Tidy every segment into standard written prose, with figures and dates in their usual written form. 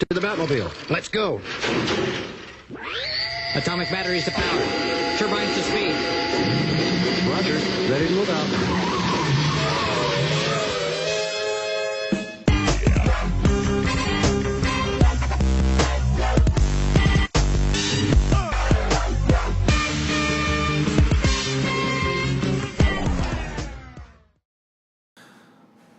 To the Batmobile. Let's go. Atomic batteries to power. Turbines to speed. Roger. Ready to move out.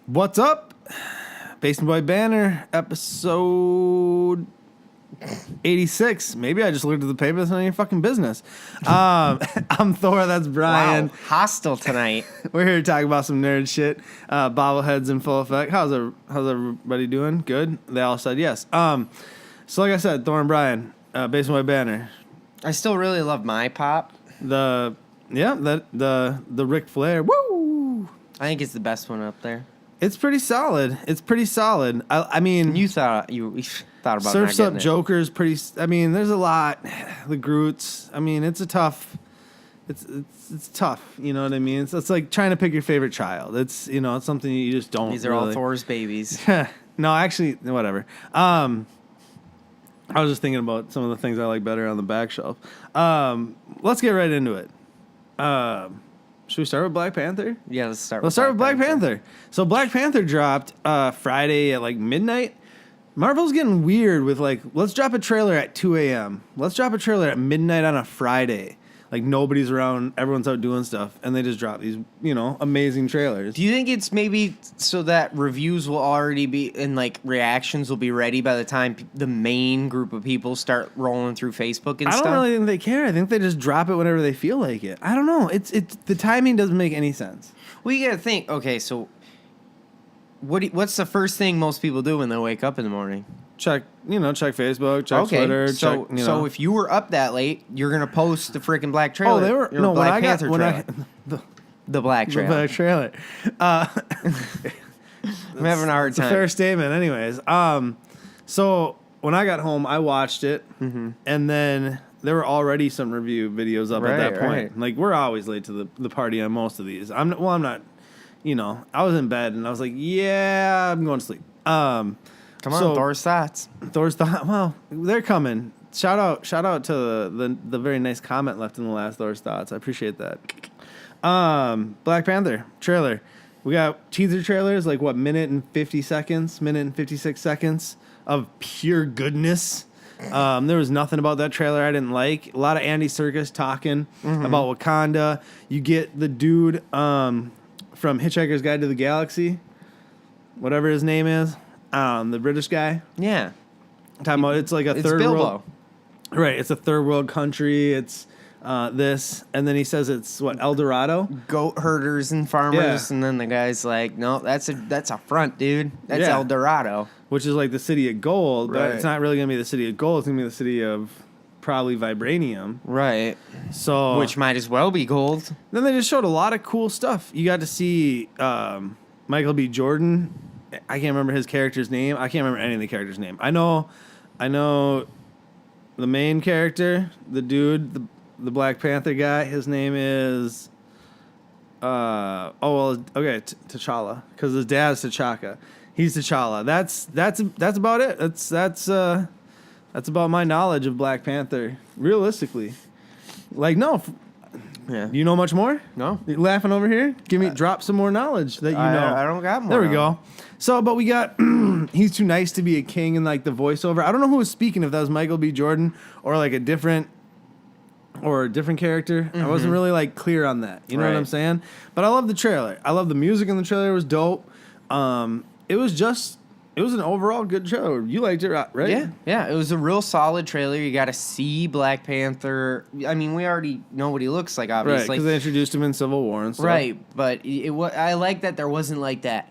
What's up? Basement Boy Banter, episode 86. Maybe I just looked at the paper. That's none of your fucking business. I'm Thor. That's Brian. Wow, hostile tonight. We're here to talk about some nerd shit. Bobbleheads in full effect. How's everybody doing? Good? They all said yes. So like I said, Thor and Brian, Basement Boy Banter. I still really love my pop. The Ric Flair. Woo! I think it's the best one up there. It's pretty solid. I mean, You thought about Surf's not Up getting Joker's pretty. I mean, there's a lot. The Groots. I mean, it's a tough. It's tough. You know what I mean? It's like trying to pick your favorite child. It's it's something you just don't. These are all Thor's babies. No, actually, whatever. I was just thinking about some of the things I like better on the back shelf. Let's get right into it. Should we start with Black Panther? Yeah, let's start with Black Panther. So Black Panther dropped Friday at like midnight. Marvel's getting weird with like, let's drop a trailer at 2 a.m. Let's drop a trailer at midnight on a Friday. Like nobody's around, everyone's out doing stuff, and they just drop these, amazing trailers. Do you think it's maybe so that reviews will already be and like reactions will be ready by the time the main group of people start rolling through Facebook and stuff? I don't really think they care. I think they just drop it whenever they feel like it. I don't know. It's the timing doesn't make any sense. Well, you gotta think. Okay, so what's the first thing most people do when they wake up in the morning? Check Facebook, check Twitter. So if you were up that late, you're gonna post the freaking black trailer. Oh, they were the Black Panther trailer. The Black trailer. The Black trailer. I'm having a hard time. It's a fair statement, anyways. So when I got home, I watched it, and then there were already some review videos up at that point. Right. Like we're always late to the party on most of these. I'm not. I was in bed and I was like, yeah, I'm going to sleep. Come on, Thor's thoughts. Well, they're coming. Shout out to the very nice comment left in the last Thor's thoughts. I appreciate that. Black Panther trailer. We got teaser trailers, like minute and 56 seconds of pure goodness. There was nothing about that trailer I didn't like. A lot of Andy Serkis talking about Wakanda. You get the dude from Hitchhiker's Guide to the Galaxy, whatever his name is. The British guy. Yeah. Talking about it's like a third Bilbo. world. Right, it's a third world country. It's this, and then he says it's El Dorado. Goat herders and farmers, Yeah. and then the guy's like, "No, that's a front, dude. That's Yeah. El Dorado." Which is like the city of gold, but Right. it's not really gonna be the city of gold. It's gonna be the city of probably vibranium. Right. So Which might as well be gold. then they just showed a lot of cool stuff. You got to see Michael B. Jordan. I can't remember his character's name. I can't remember any of the character's name. I know the main character, the dude, the Black Panther guy. His name is T'Challa, because his dad's T'Chaka. He's T'Challa. That's about it. That's about my knowledge of Black Panther. Realistically, like no. Yeah. You know much more? No. You laughing over here? Drop some more knowledge that you know. I don't got more. There we go. So, but we got, he's too nice to be a king in like the voiceover. I don't know who was speaking, if that was Michael B. Jordan or like a different character. I wasn't really like clear on that. You know what I'm saying? But I love the trailer. I love the music in the trailer. It was dope. It was an overall good trailer. You liked it, right? Yeah. It was a real solid trailer. You got to see Black Panther. I mean, we already know what he looks like, Right, obviously. because they introduced him in Civil War and stuff. Right, but I like that there wasn't like that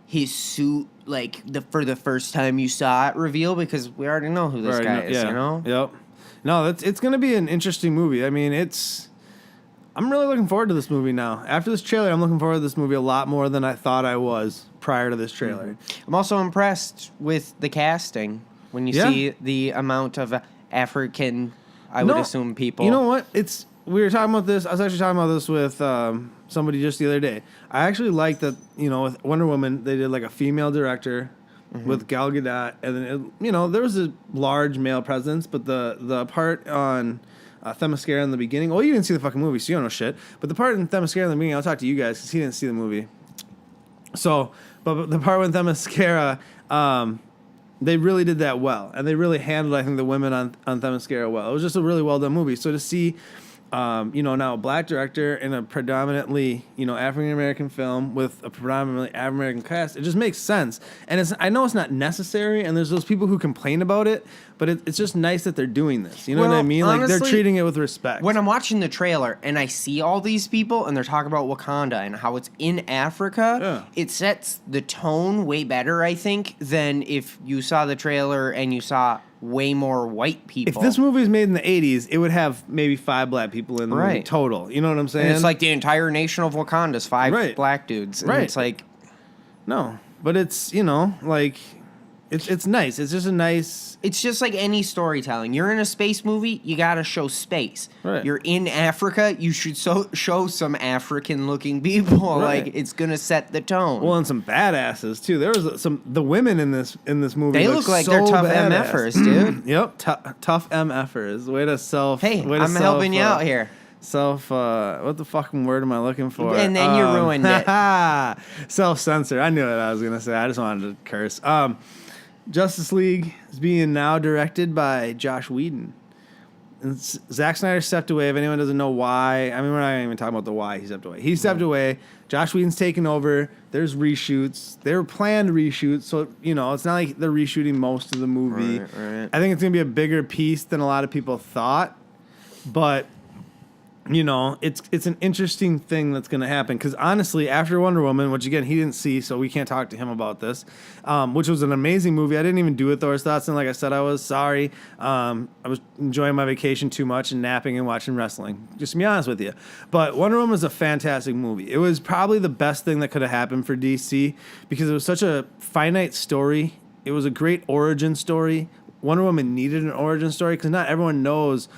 his suit like for the first time you saw it reveal, because we already know who this guy is. Yeah. You know. Yep. No, it's going to be an interesting movie. I mean, I'm really looking forward to this movie now. After this trailer, I'm looking forward to this movie a lot more than I thought I was prior to this trailer. I'm also impressed with the casting when you see the amount of African, I would assume, people. You know what? We were talking about this. I was actually talking about this with somebody just the other day. I actually like that, with Wonder Woman, they did like a female director with Gal Gadot, and then there was a large male presence, but the part on Themyscira in the beginning. Well, you didn't see the fucking movie, so you don't know shit. But the part in Themyscira in the beginning, I'll talk to you guys because he didn't see the movie. So, but the part with Themyscira, they really did that well, and they really handled, I think, the women on Themyscira well. It was just a really well done movie. So to see, now a black director in a predominantly, African American film with a predominantly African American cast, it just makes sense. And I know it's not necessary, and there's those people who complain about it, but it's just nice that they're doing this. You know what I mean? Like, honestly, they're treating it with respect. When I'm watching the trailer and I see all these people and they're talking about Wakanda and how it's in Africa, it sets the tone way better, I think, than if you saw the trailer and you saw way more white people. If this movie was made in the 80s, it would have maybe 5 black people in the movie total. You know what I'm saying? And it's like the entire nation of Wakanda's 5 black dudes. And Right. it's like... No. But it's, it's nice. It's just a nice... It's just like any storytelling. You're in a space movie, you gotta show space. Right. You're in Africa, you should show some African-looking people. Right. Like, it's gonna set the tone. Well, and some badasses, too. There was the women in this movie. They look like so they're tough badass. MFers, dude. Yep. Tough MFers. Way to self... Hey, way to I'm helping you out here. What the fucking word am I looking for? And then you ruined it. Self-censor. I knew what I was going to say. I just wanted to curse. Justice League is being now directed by Josh Whedon. And Zack Snyder stepped away. If anyone doesn't know why, I mean, we're not even talking about the why he stepped away. He stepped away. Josh Whedon's taken over. There's reshoots. They were planned reshoots, so, it's not like they're reshooting most of the movie. Right. I think it's going to be a bigger piece than a lot of people thought. But... it's an interesting thing that's going to happen because honestly, after Wonder Woman, which again he didn't see, so we can't talk to him about this, which was an amazing movie. I didn't even do it Thor's Thoughts, and like I said, I was sorry. I was enjoying my vacation too much and napping and watching wrestling. Just to be honest with you, but Wonder Woman was a fantastic movie. It was probably the best thing that could have happened for DC because it was such a finite story. It was a great origin story. Wonder Woman needed an origin story because not everyone knows.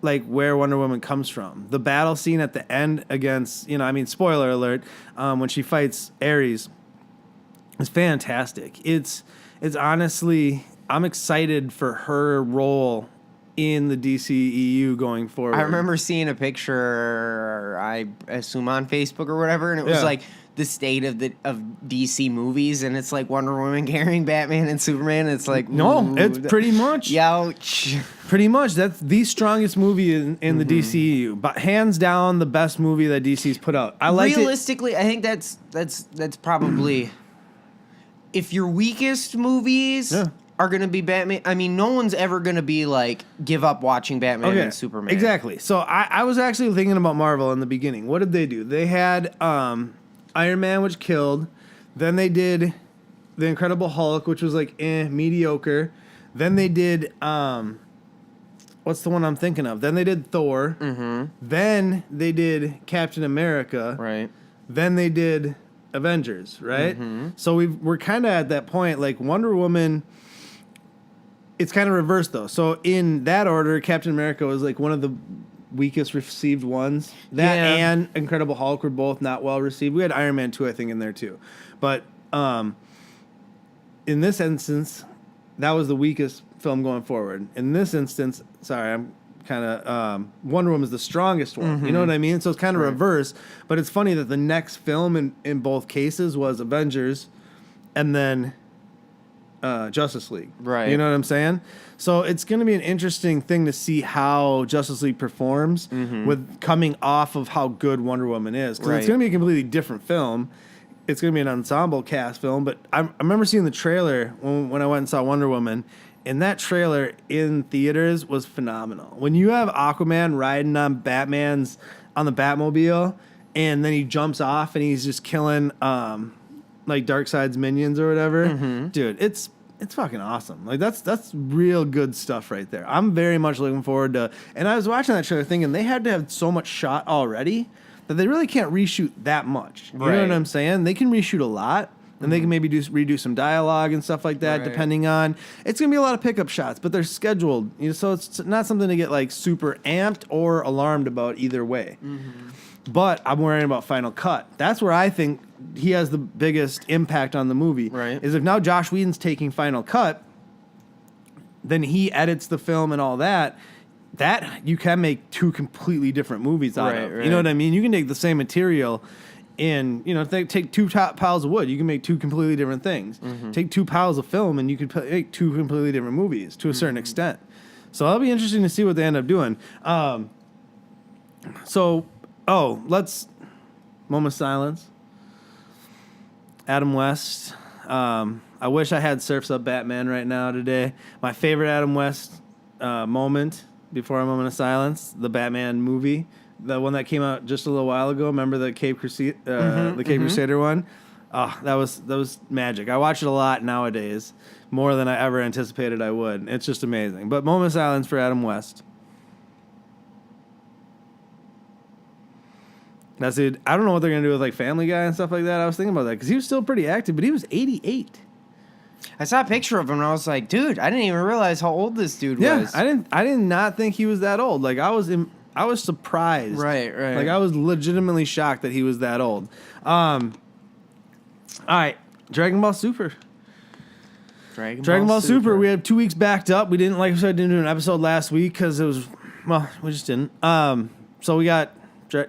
Like where Wonder Woman comes from. The battle scene at the end against, spoiler alert, when she fights Ares is fantastic. It's honestly, I'm excited for her role in the DCEU going forward. I remember seeing a picture, I assume on Facebook or whatever, and it was like the state of DC movies, and it's like Wonder Woman carrying Batman and Superman. And it's like it's pretty much ouch. Pretty much that's the strongest movie in the DCEU, but hands down the best movie that DC's put out. I like realistically, I think that's probably if your weakest movies. Yeah. Are going to be Batman. I mean, no one's ever going to be like, give up watching Batman and Superman. Exactly. So I was actually thinking about Marvel in the beginning. What did they do? They had Iron Man, which killed. Then they did The Incredible Hulk, which was like mediocre. Then they did, what's the one I'm thinking of? Then they did Thor. Mm-hmm. Then they did Captain America. Right. Then they did Avengers, right? Mm-hmm. So we're kind of at that point, like Wonder Woman... It's kind of reversed, though. So in that order, Captain America was like one of the weakest received ones. That and Incredible Hulk were both not well received. We had Iron Man 2, I think, in there, too. But in this instance, that was the weakest film going forward. In this instance, sorry, I'm kind of... Wonder Woman is the strongest one. Mm-hmm. You know what I mean? So it's kind of reverse. But it's funny that the next film in both cases was Avengers and then... Justice League. Right. You know what I'm saying? So it's going to be an interesting thing to see how Justice League performs with coming off of how good Wonder Woman is. Because it's going to be a completely different film. It's going to be an ensemble cast film. But I remember seeing the trailer when I went and saw Wonder Woman. And that trailer in theaters was phenomenal. When you have Aquaman riding on the Batmobile, and then he jumps off and he's just killing like Darkseid's minions or whatever, dude, it's fucking awesome. Like that's real good stuff right there. I'm very much looking forward to. And I was watching that trailer thinking they had to have so much shot already that they really can't reshoot that much. You know what I'm saying? They can reshoot a lot. And they can maybe redo some dialogue and stuff like that, depending on... It's going to be a lot of pickup shots, but they're scheduled. So it's not something to get like super amped or alarmed about either way. but I'm worrying about Final Cut. That's where I think he has the biggest impact on the movie. Right. Is if now Josh Whedon's taking Final Cut, then he edits the film and all that. That you can make two completely different movies out of. Right. You know what I mean? You can take the same material and, take two piles of wood. You can make two completely different things. Mm-hmm. Take 2 piles of film and you can make two completely different movies to a certain extent. So that'll be interesting to see what they end up doing. Let's... Moment of silence. Adam West. I wish I had Surf's Up Batman right now today. My favorite Adam West moment before a moment of silence, the Batman movie, the one that came out just a little while ago. Remember the Cape Crusader one? Oh, that was magic. I watch it a lot nowadays, more than I ever anticipated I would. It's just amazing. But moment of silence for Adam West. That's it. I don't know what they're gonna do with like Family Guy and stuff like that. I was thinking about that because he was still pretty active, but he was 88. I saw a picture of him and I was like, dude, I didn't even realize how old this dude was. I did not think he was that old. Like I was surprised. Right. Like I was legitimately shocked that he was that old. All right, Dragon Ball Super. Dragon Ball Super. We had 2 weeks backed up. We didn't, like I said, didn't do an episode last week because it was, we just didn't. So we got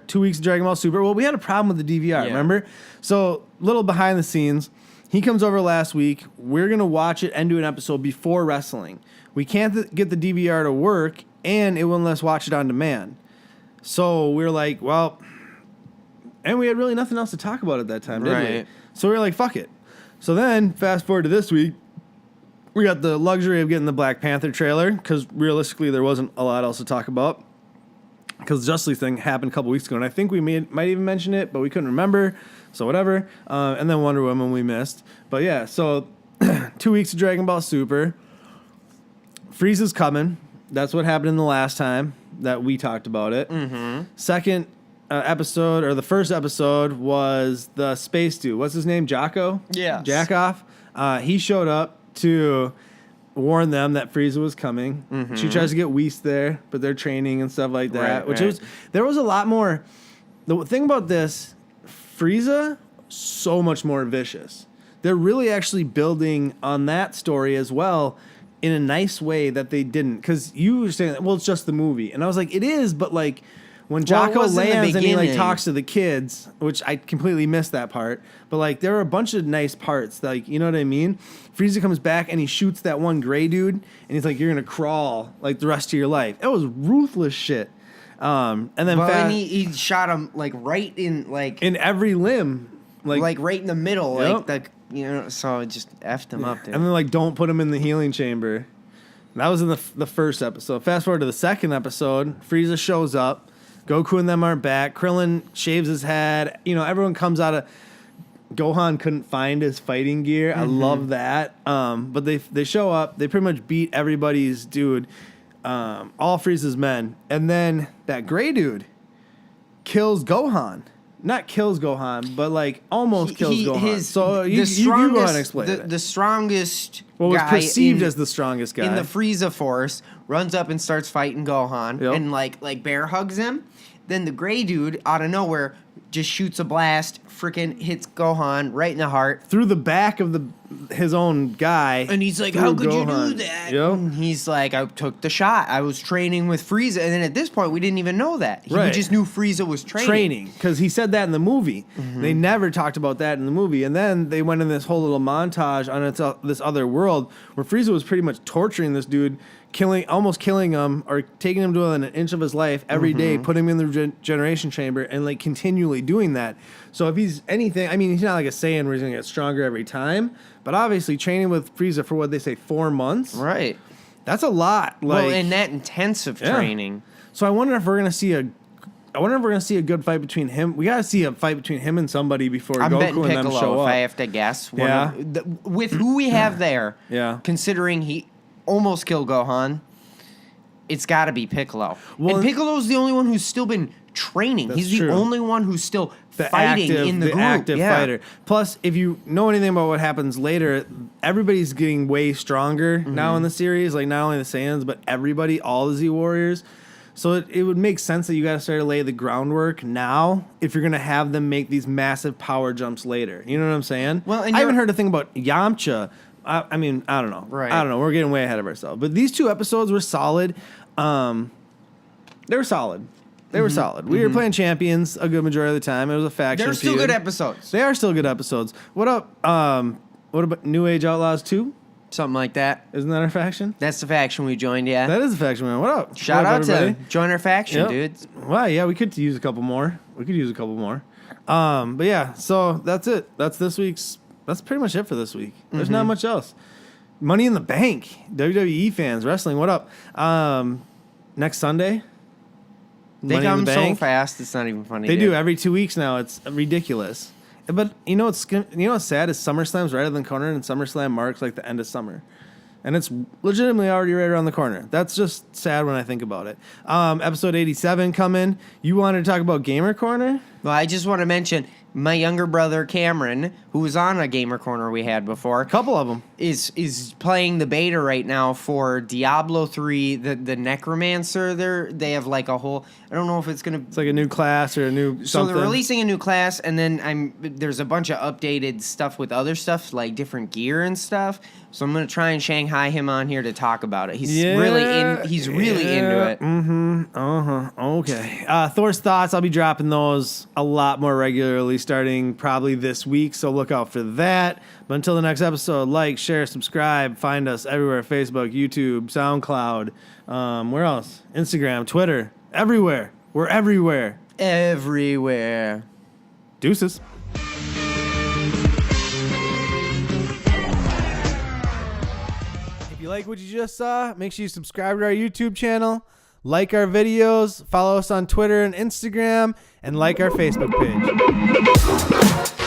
2 weeks of Dragon Ball Super. Well, we had a problem with the DVR, remember? So, little behind the scenes. He comes over last week. We're going to watch it and do an episode before wrestling. We can't get the DVR to work, and it wouldn't let us watch it on demand. So, we were like, well, and we had really nothing else to talk about at that time, did we? So, we were like, fuck it. So then, fast forward to this week, we got the luxury of getting the Black Panther trailer, because realistically, there wasn't a lot else to talk about. Because the Justice League thing happened a couple weeks ago, and I think we might even mention it, but we couldn't remember, so whatever. And then Wonder Woman we missed. But yeah, so 2 weeks of Dragon Ball Super. Frieza's coming. That's what happened in the last time that we talked about it. Mm-hmm. Second episode, or the first episode, was the space dude. What's his name? Jocko? Yeah. Jackoff. He showed up to warn them that Frieza was coming. Mm-hmm. She tries to get Whis there, but they're training and stuff like that. There was a lot more. The thing about this, Frieza, so much more vicious. They're really actually building on that story as well in a nice way that they didn't. Because you were saying, well, it's just the movie. And I was like, it is, but like when Jocko lands and he like talks to the kids, which I completely missed that part, but like there are a bunch of nice parts, like, you know what I mean? Frieza comes back and he shoots that one gray dude, and he's like, "You're gonna crawl like the rest of your life." It was ruthless shit. And then he shot him like right in like in every limb, like right in the middle, yep. So it just effed him up, dude. And then like, don't put him in the healing chamber. That was in the first episode. Fast forward to the second episode, Frieza shows up. Goku and them aren't back. Krillin shaves his head. Everyone comes out of... Gohan couldn't find his fighting gear. I love that. But they show up. They pretty much beat everybody's dude. All Frieza's men. And then that gray dude kills Gohan. Not kills Gohan, but like almost kills Gohan. So you go ahead and explain it. The strongest what was perceived as the strongest guy in the Frieza force runs up and starts fighting Gohan and like bear hugs him. Then the gray dude out of nowhere just shoots a blast, freaking hits Gohan right in the heart. Through the back of his own guy. And he's like, how could Gohan. you do that? Yep. And he's like, I took the shot. I was training with Frieza. And then at this point, we didn't even know that. We just knew Frieza was training. Because he said that in the movie. Mm-hmm. They never talked about that in the movie. And then they went in this whole little montage on this other world where Frieza was pretty much torturing this dude, almost killing him, or taking him to an inch of his life every day, putting him in the regeneration chamber, and like continually doing that. So if he's anything, I mean, he's not like a Saiyan where he's gonna get stronger every time, but obviously training with Frieza for what they say 4 months, right? That's a lot. Well, and that intensive training. So I wonder if we're gonna see a good fight between him. We gotta see a fight between him and somebody before I'm Goku betting and them Piccolo, show up. if I have to guess. With who we have there, considering he almost killed Gohan, it's got to be Piccolo. Well, and Piccolo's the only one who's still been training. He's the only one who's still fighting in the group. Active fighter. Plus, if you know anything about what happens later, everybody's getting way stronger now in the series. Like, not only the Saiyans, but everybody, all the Z Warriors. So it would make sense that you got to start to lay the groundwork now if you're going to have them make these massive power jumps later. You know what I'm saying? Well, and I haven't heard a thing about Yamcha. I mean, I don't know. Right. I don't know. We're getting way ahead of ourselves. But these 2 episodes were solid. They were solid. They were solid. We were playing champions a good majority of the time. It was a faction They're still feud. good episodes. They are still good episodes. What up? What about New Age Outlaws 2? Something like that. Isn't that our faction? That's the faction we joined, yeah. That is a faction, man. What up? Shout What up, out to everybody? join our faction, Yep. dude. Well, yeah, we could use a couple more. But yeah, so that's it. That's pretty much it for this week. There's not much else. Money in the Bank. WWE fans, wrestling, what up? Next Sunday. They Money in come the so Bank. fast, it's not even funny. They dude. do every 2 weeks now. It's ridiculous. But you know what's sad is SummerSlam's right around the corner, and SummerSlam marks like the end of summer, and it's legitimately already right around the corner. That's just sad when I think about it. Episode 87 coming. You wanted to talk about Gamer Corner? Well, I just want to mention my younger brother Cameron, who was on a Gamer Corner we had before. A couple of them. Is playing the beta right now for Diablo 3, the Necromancer. They have like a whole, I don't know if it's gonna. It's like a new class or a new So something. they're releasing a new class, and then there's a bunch of updated stuff with other stuff like different gear and stuff. So I'm gonna try and Shanghai him on here to talk about it. He's really into it. Okay. Thor's thoughts. I'll be dropping those a lot more regularly starting probably this week. So look out for that. But until the next episode, like, share, subscribe. Find us everywhere: Facebook, YouTube, SoundCloud. Where else? Instagram, Twitter. Everywhere. We're everywhere. Everywhere. Deuces. If you like what you just saw, make sure you subscribe to our YouTube channel, like our videos, follow us on Twitter and Instagram, and like our Facebook page.